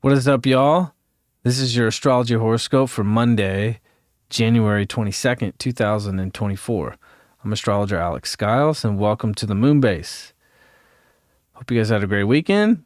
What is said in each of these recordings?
What is up, y'all? This is your Astrology Horoscope for Monday, January 22nd, 2024. I'm astrologer Alex Skyles, and welcome to the Moon Base. Hope you guys had a great weekend.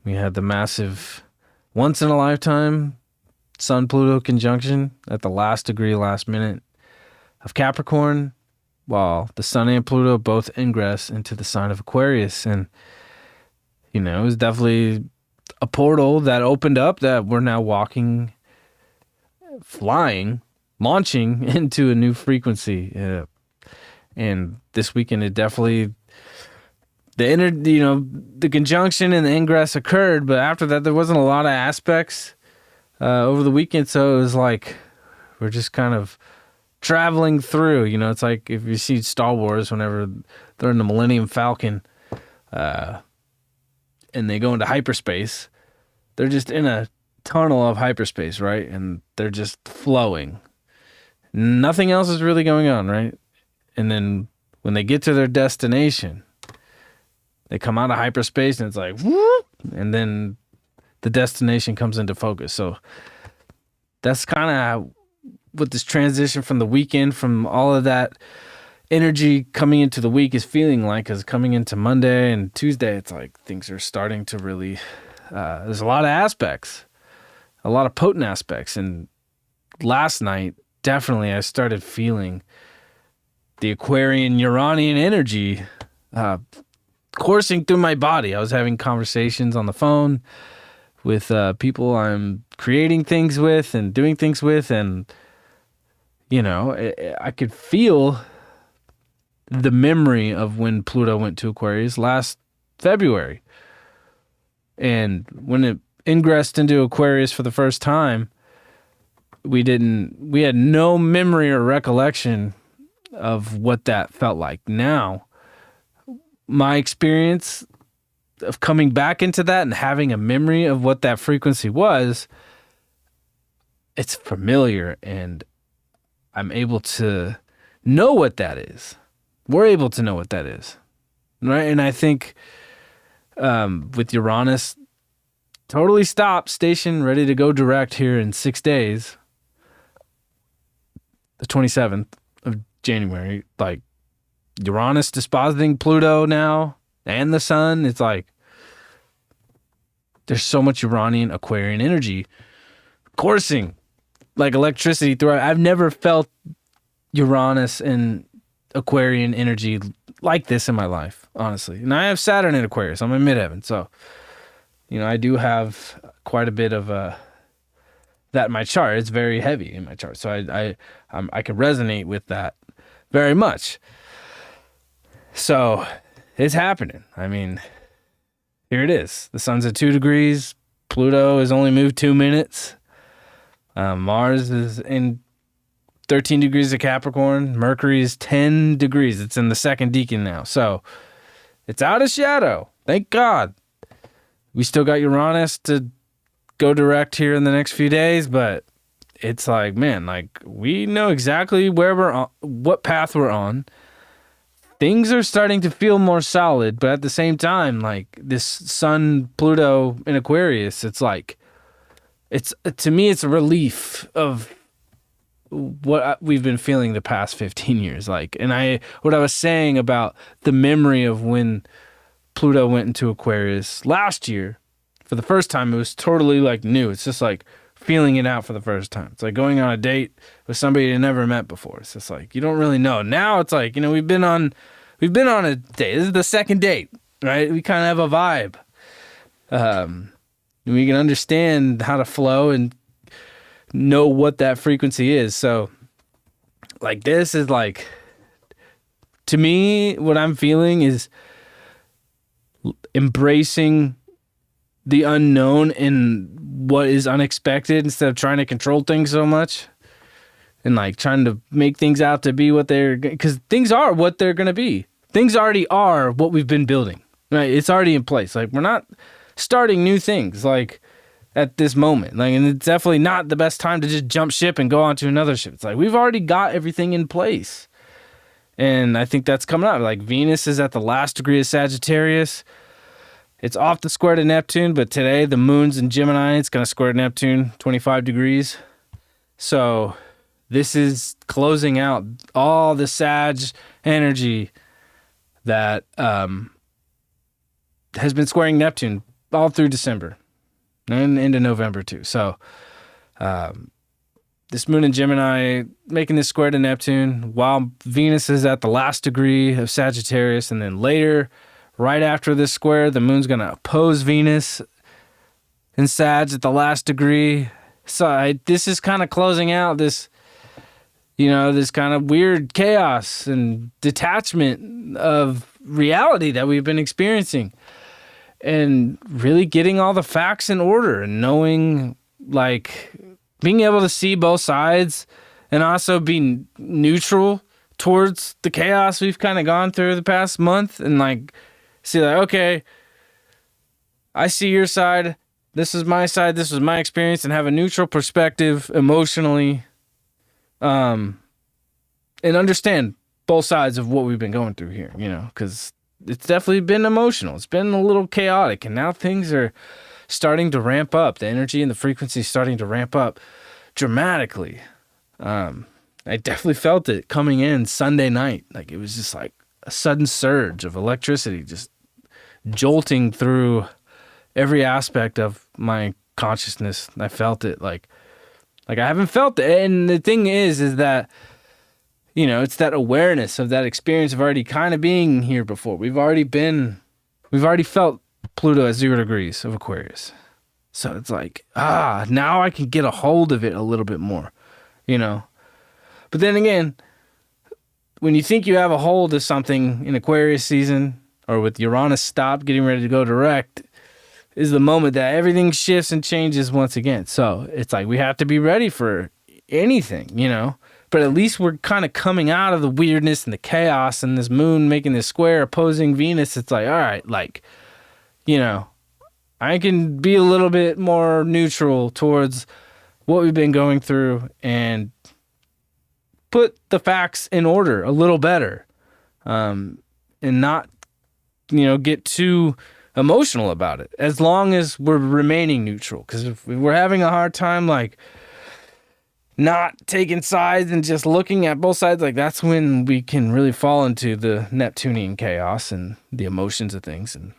We had the massive, once-in-a-lifetime Sun-Pluto conjunction at the last degree, last minute of Capricorn, while the Sun and Pluto both ingress into the sign of Aquarius. And, you know, it was definitely a portal that opened up that we're now walking, flying, launching into a new frequency. And this weekend, it definitely, the conjunction and the ingress occurred, but after that, there wasn't a lot of aspects over the weekend. So it was like, we're just kind of traveling through, it's like if you see Star Wars, whenever they're in the Millennium Falcon, and they go into hyperspace, they're just in a tunnel of hyperspace, right? And they're just flowing. Nothing else is really going on, right? And then when they get to their destination, they come out of hyperspace and it's like, whoop, and then the destination comes into focus. So that's kind of what this transition from the weekend, from all of that energy coming into the week is feeling like. Because coming into Monday and Tuesday, it's like things are starting to really, there's a lot of aspects, a lot of potent aspects. And last night, definitely I started feeling the Aquarian Uranian energy coursing through my body. I was having conversations on the phone with people I'm creating things with and doing things with, and I could feel the memory of when Pluto went to Aquarius last February. And when it ingressed into Aquarius for the first time, we had no memory or recollection of what that felt like. Now, my experience of coming back into that and having a memory of what that frequency was, it's familiar, and I'm able to know what that is. We're able to know what that is, right? And I think with Uranus totally stopped, station, ready to go direct here in 6 days, the 27th of January, like Uranus dispositing Pluto now and the Sun, it's like there's so much Uranian Aquarian energy coursing like electricity through. I've never felt Uranus and Aquarian energy like this in my life, honestly. And I have Saturn in Aquarius. I'm in midheaven, so I do have quite a bit of that in my chart. It's very heavy in my chart, so I can resonate with that very much. So it's happening. I mean, here it is. The Sun's at 2 degrees. Pluto has only moved 2 minutes. Mars is in 13 degrees of Capricorn. Mercury is 10 degrees. It's in the second decan now. So it's out of shadow. Thank God. We still got Uranus to go direct here in the next few days, but it's like, man, like we know exactly where we're on, what path we're on. Things are starting to feel more solid, but at the same time, like this Sun, Pluto in Aquarius, it's like, to me, it's a relief of what we've been feeling the past 15 years. Like, and what I was saying about the memory of when Pluto went into Aquarius last year, for the first time, it was totally like new. It's just like feeling it out for the first time. It's like going on a date with somebody you never met before. It's just like, you don't really know. Now it's like, we've been on a date. This is the second date, right? We kind of have a vibe. We can understand how to flow and know what that frequency is. So like this is like, to me, what I'm feeling is embracing the unknown and what is unexpected instead of trying to control things so much and like trying to make things out to be what because things are what they're going to be. Things already are what we've been building, right? It's already in place. Like we're not starting new things like at this moment. Like, and it's definitely not the best time to just jump ship and go on to another ship. It's like we've already got everything in place. And I think that's coming up. Like Venus is at the last degree of Sagittarius. It's off the square to Neptune, but today the moon's in Gemini. It's going to square Neptune 25 degrees. So this is closing out all the Sag energy that has been squaring Neptune all through December and into November too. So this moon in Gemini making this square to Neptune while Venus is at the last degree of Sagittarius. And then later, right after this square, the moon's going to oppose Venus in Sag at the last degree. So this is kind of closing out this, this kind of weird chaos and detachment of reality that we've been experiencing, and really getting all the facts in order and knowing, like, being able to see both sides and also be neutral towards the chaos we've kind of gone through the past month, and like see, like, okay, I see your side, this is my side, this was my experience, and have a neutral perspective emotionally, and understand both sides of what we've been going through here, because it's definitely been emotional. It's been a little chaotic, and now things are starting to ramp up. The energy and the frequency is starting to ramp up dramatically. I definitely felt it coming in Sunday night. Like, it was just like a sudden surge of electricity just jolting through every aspect of my consciousness. I felt it like I haven't felt it. And the thing is that, it's that awareness of that experience of already kind of being here before. We've already felt Pluto at 0 degrees of Aquarius. So it's like, now I can get a hold of it a little bit more, But then again, when you think you have a hold of something in Aquarius season, or with Uranus stopped, getting ready to go direct, is the moment that everything shifts and changes once again. So it's like we have to be ready for anything, But at least we're kind of coming out of the weirdness and the chaos, and this moon making this square opposing Venus. It's like, all right, like, I can be a little bit more neutral towards what we've been going through and put the facts in order a little better, and not, get too emotional about it, as long as we're remaining neutral. Because if we're having a hard time, like, not taking sides and just looking at both sides, like, that's when we can really fall into the Neptunian chaos and the emotions of things. And,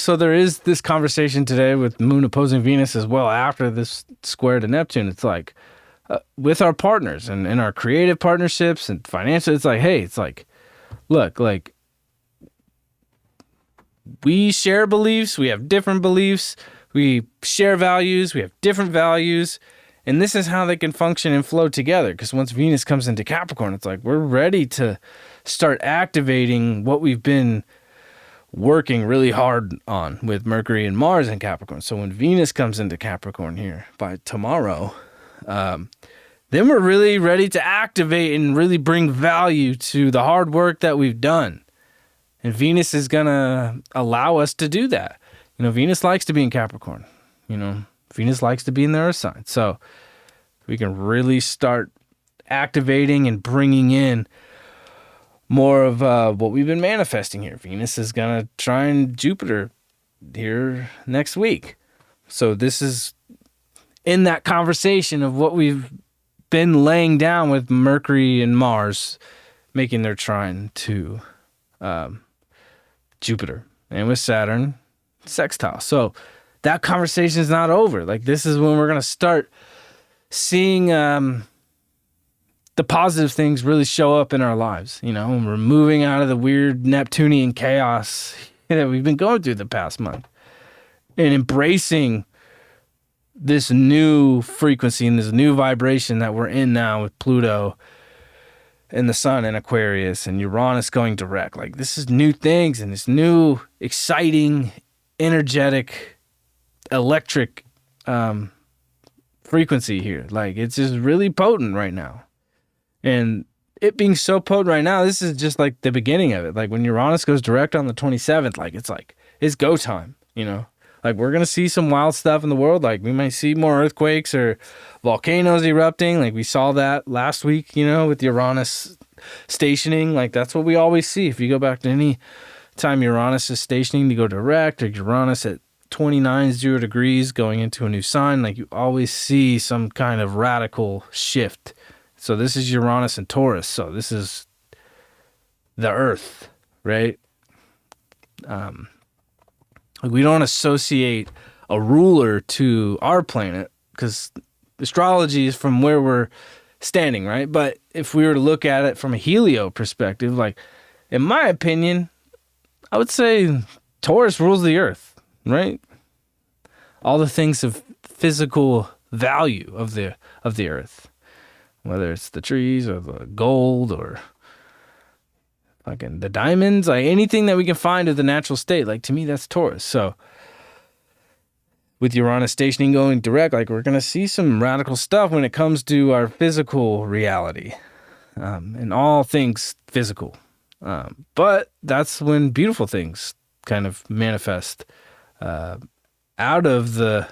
so there is this conversation today with Moon opposing Venus as well after this square to Neptune. It's like, with our partners and our creative partnerships and financial, it's like, hey, it's like, look, like, we share beliefs, we have different beliefs, we share values, we have different values. And this is how they can function and flow together. Because once Venus comes into Capricorn, it's like we're ready to start activating what we've been working really hard on with Mercury and Mars in Capricorn. So when Venus comes into Capricorn here by tomorrow, then we're really ready to activate and really bring value to the hard work that we've done. And Venus is going to allow us to do that. Venus likes to be in Capricorn, Venus likes to be in the Earth sign. So we can really start activating and bringing in more of what we've been manifesting here. Venus is going to trine Jupiter here next week. So this is in that conversation of what we've been laying down with Mercury and Mars making their trine to Jupiter, and with Saturn sextile. So that conversation is not over. Like, this is when we're going to start seeing the positive things really show up in our lives, when we're moving out of the weird Neptunian chaos that we've been going through the past month, and embracing this new frequency and this new vibration that we're in now with Pluto and the sun in Aquarius and Uranus going direct. Like, this is new things and this new exciting, energetic, electric frequency here. Like, it's just really potent right now. And it being so potent right now, this is just like the beginning of it. Like, when Uranus goes direct on the 27th, it's go time, Like, we're going to see some wild stuff in the world. Like, we might see more earthquakes or volcanoes erupting. Like, we saw that last week, with Uranus stationing. Like, that's what we always see. If you go back to any time Uranus is stationing to go direct, or Uranus at 29 0 degrees going into a new sign, like you always see some kind of radical shift. So this is Uranus and Taurus. So this is the Earth, right? We don't associate a ruler to our planet because astrology is from where we're standing, right? But if we were to look at it from a helio perspective, like in my opinion, I would say Taurus rules the Earth, right? All the things of physical value of the Earth, whether it's the trees or the gold or fucking the diamonds, like anything that we can find of the natural state, like to me that's Taurus. So with Uranus stationing going direct, like we're gonna see some radical stuff when it comes to our physical reality, and all things physical. But that's when beautiful things kind of manifest out of the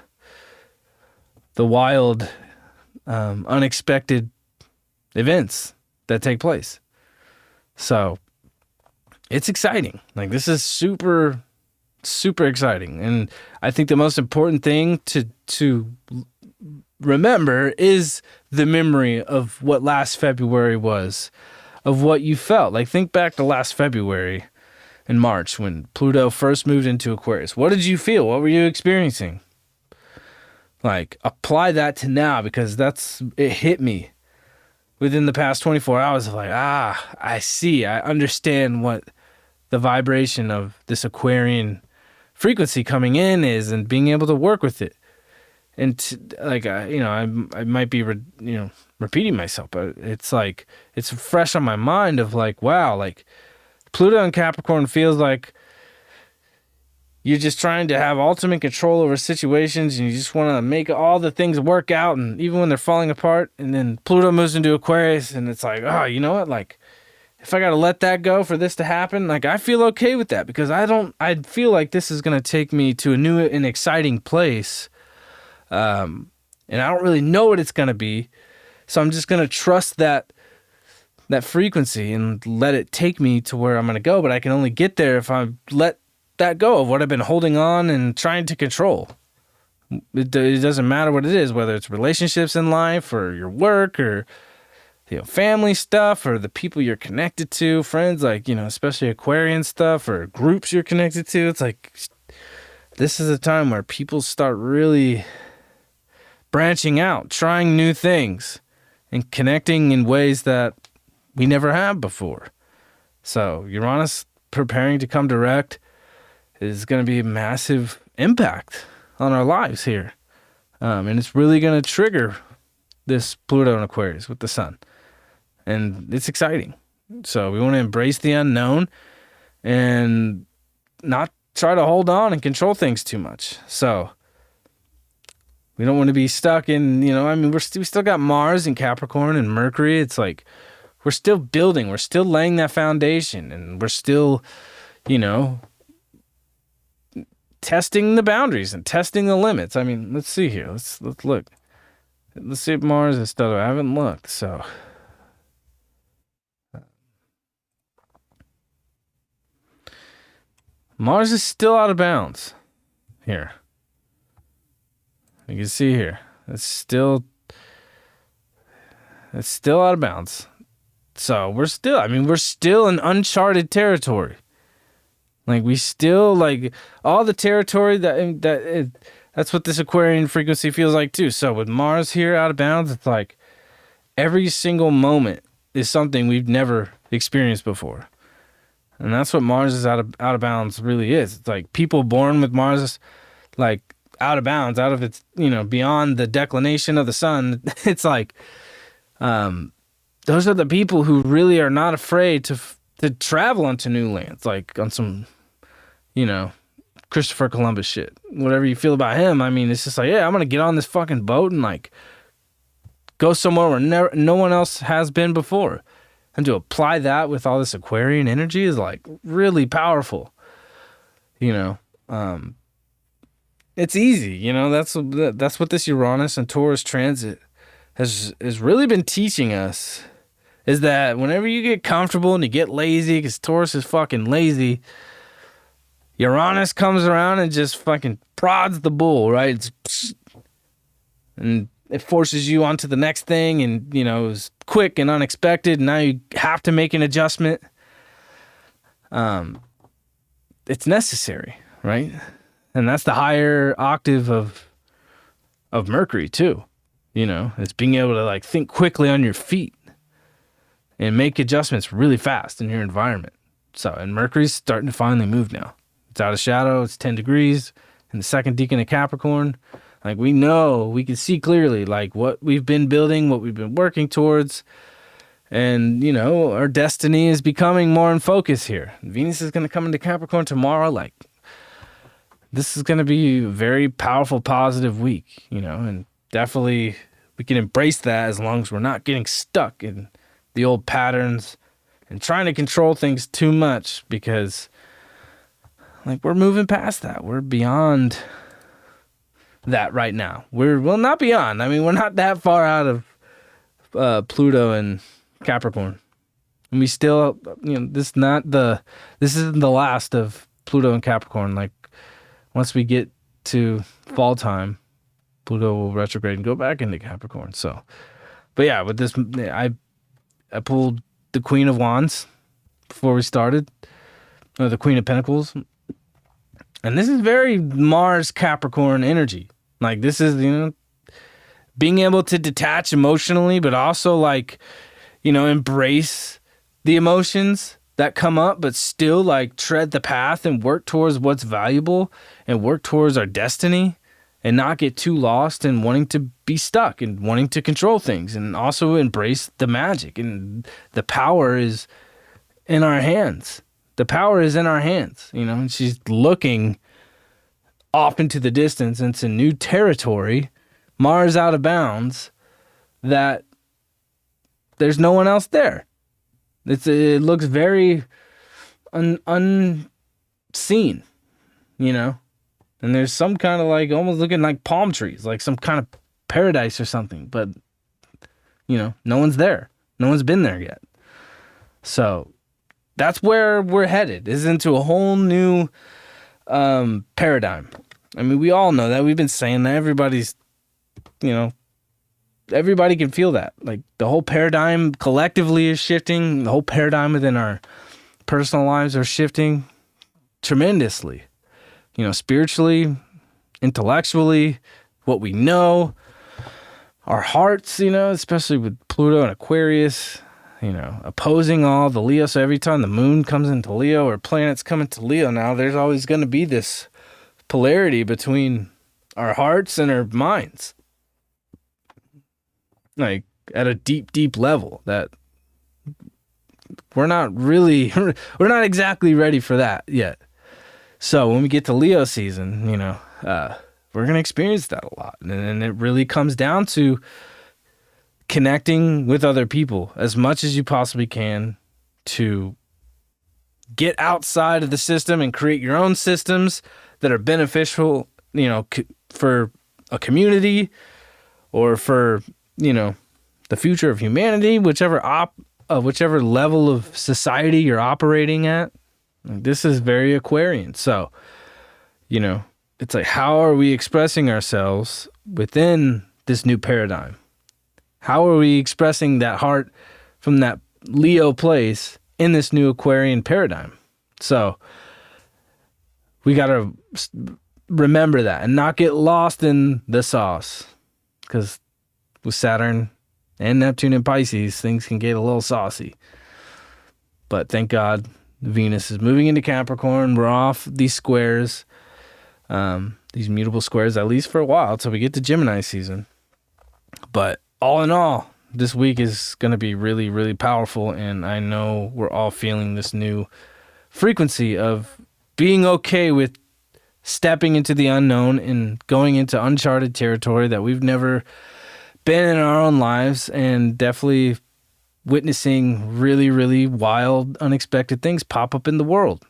wild, unexpected events that take place. So it's exciting. Like this is super, super exciting. And I think the most important thing to remember is the memory of what last February was, of what you felt. Like think back to last February in March when Pluto first moved into Aquarius. What did you feel? What were you experiencing? Like apply that to now, because it hit me within the past 24 hours of like, I see, I understand what the vibration of this Aquarian frequency coming in is and being able to work with it. And I might be, repeating myself, but it's like, it's fresh on my mind of like, wow, like Pluto in Capricorn feels like you're just trying to have ultimate control over situations and you just want to make all the things work out. And even when they're falling apart, and then Pluto moves into Aquarius and it's like, oh, you know what? Like if I got to let that go for this to happen, like I feel okay with that because I feel like this is going to take me to a new and exciting place. And I don't really know what it's going to be. So I'm just going to trust that frequency and let it take me to where I'm going to go. But I can only get there if I let that go of what I've been holding on and trying to control. It doesn't matter what it is, whether it's relationships in life or your work or family stuff or the people you're connected to, friends, like, especially Aquarian stuff or groups you're connected to. It's like, this is a time where people start really branching out, trying new things and connecting in ways that we never have before. So Uranus preparing to come direct is going to be a massive impact on our lives here. And it's really going to trigger this Pluto in Aquarius with the sun. And it's exciting. So we want to embrace the unknown and not try to hold on and control things too much. So we don't want to be stuck in, we still got Mars and Capricorn and Mercury. It's like we're still building. We're still laying that foundation. And we're still, testing the boundaries and testing the limits. I mean, let's see here. Let's look. Let's see if Mars is still. I haven't looked, so. Mars is still out of bounds here. You can see here. It's still out of bounds. So we're still in uncharted territory. Like we still like all the territory that's what this Aquarian frequency feels like too. So with Mars here out of bounds, it's like every single moment is something we've never experienced before. And that's what Mars is out of bounds really is. It's like people born with Mars like out of bounds, out of its, beyond the declination of the sun. It's like those are the people who really are not afraid to travel onto new lands, like on some, Christopher Columbus shit. Whatever you feel about him, I mean, it's just like, yeah, I'm gonna get on this fucking boat and like go somewhere where no one else has been before, and to apply that with all this Aquarian energy is like really powerful. It's easy. That's what this Uranus and Taurus transit has really been teaching us. Is that whenever you get comfortable and you get lazy, because Taurus is fucking lazy, Uranus comes around and just fucking prods the bull, right? And it forces you onto the next thing, and you know, it was quick and unexpected, and now you have to make an adjustment. It's necessary, right? And that's the higher octave of Mercury too. You know, it's being able to like think quickly on your feet and make adjustments really fast in your environment. So, and Mercury's starting to finally move now. It's out of shadow. It's 10 degrees in the second decan of Capricorn. Like, we know, we can see clearly like what we've been building, what we've been working towards. And, you know, our destiny is becoming more in focus here. Venus is going to come into Capricorn tomorrow. Like, this is going to be a very powerful, positive week, you know, and definitely we can embrace that as long as we're not getting stuck in the old patterns and trying to control things too much, because like we're moving past that. We're beyond that right now. Well, not beyond. I mean, we're not that far out of Pluto and Capricorn. And we still, you know, this isn't the last of Pluto and Capricorn. Like, once we get to fall time, Pluto will retrograde and go back into Capricorn. So, but yeah, with this, I pulled the Queen of Wands before we started, or the Queen of Pentacles. And this is very Mars Capricorn energy. Like, this is, you know, being able to detach emotionally, but also like, you know, embrace the emotions that come up, but still like tread the path and work towards what's valuable and work towards our destiny, and not get too lost in wanting to be stuck and wanting to control things, and also embrace the magic. And the power is in our hands. The power is in our hands, you know, and she's looking off into the distance, into new territory, Mars out of bounds, that there's no one else there. It looks very unseen, you know? And there's some kind of like, almost looking like palm trees, like some kind of paradise or something. But, you know, no one's there. No one's been there yet. So that's where we're headed, is into a whole new paradigm. I mean, we all know that. We've been saying that. Everybody's, you know, everybody can feel that. Like, the whole paradigm collectively is shifting. The whole paradigm within our personal lives are shifting tremendously. You know, spiritually, intellectually, what we know, our hearts, you know, especially with Pluto and Aquarius, you know, opposing all the Leo. So every time the moon comes into Leo, or planets come into Leo now, there's always going to be this polarity between our hearts and our minds. Like, at a deep, deep level that we're not exactly ready for that yet. So when we get to Leo season, you know, we're going to experience that a lot. And it really comes down to connecting with other people as much as you possibly can, to get outside of the system and create your own systems that are beneficial, you know, for a community, or for, you know, the future of humanity, whichever level of society you're operating at. This is very Aquarian. So, you know, it's like, how are we expressing ourselves within this new paradigm? How are we expressing that heart from that Leo place in this new Aquarian paradigm? So we got to remember that and not get lost in the sauce, because with Saturn and Neptune and Pisces, things can get a little saucy. But thank God Venus is moving into Capricorn. We're off these squares, these mutable squares, at least for a while, till we get to Gemini season. But all in all, this week is going to be really, really powerful. And I know we're all feeling this new frequency of being okay with stepping into the unknown and going into uncharted territory that we've never been in our own lives, and definitely witnessing really, really wild, unexpected things pop up in the world.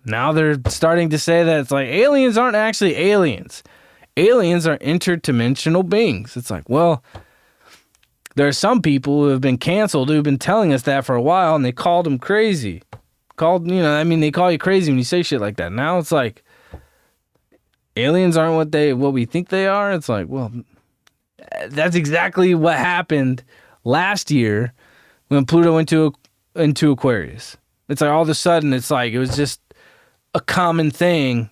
Now they're starting to say that it's like aliens aren't actually aliens. Aliens are interdimensional beings. It's like, well, there are some people who have been canceled who've been telling us that for a while, and they called them crazy called, they call you crazy when you say shit like that. Now it's like aliens aren't what we think they are. It's like, well, that's exactly what happened last year when Pluto went into Aquarius. It's like all of a sudden, it's like it was just a common thing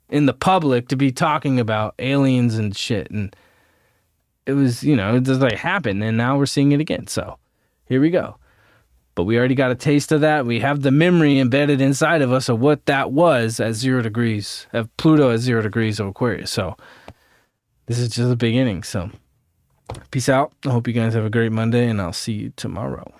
in the public to be talking about aliens and shit. And it was, it just like happened. And now we're seeing it again. So here we go. But we already got a taste of that. We have the memory embedded inside of us of what that was at 0 degrees, of Pluto at 0 degrees of Aquarius. So this is just the beginning. So peace out. I hope you guys have a great Monday, and I'll see you tomorrow.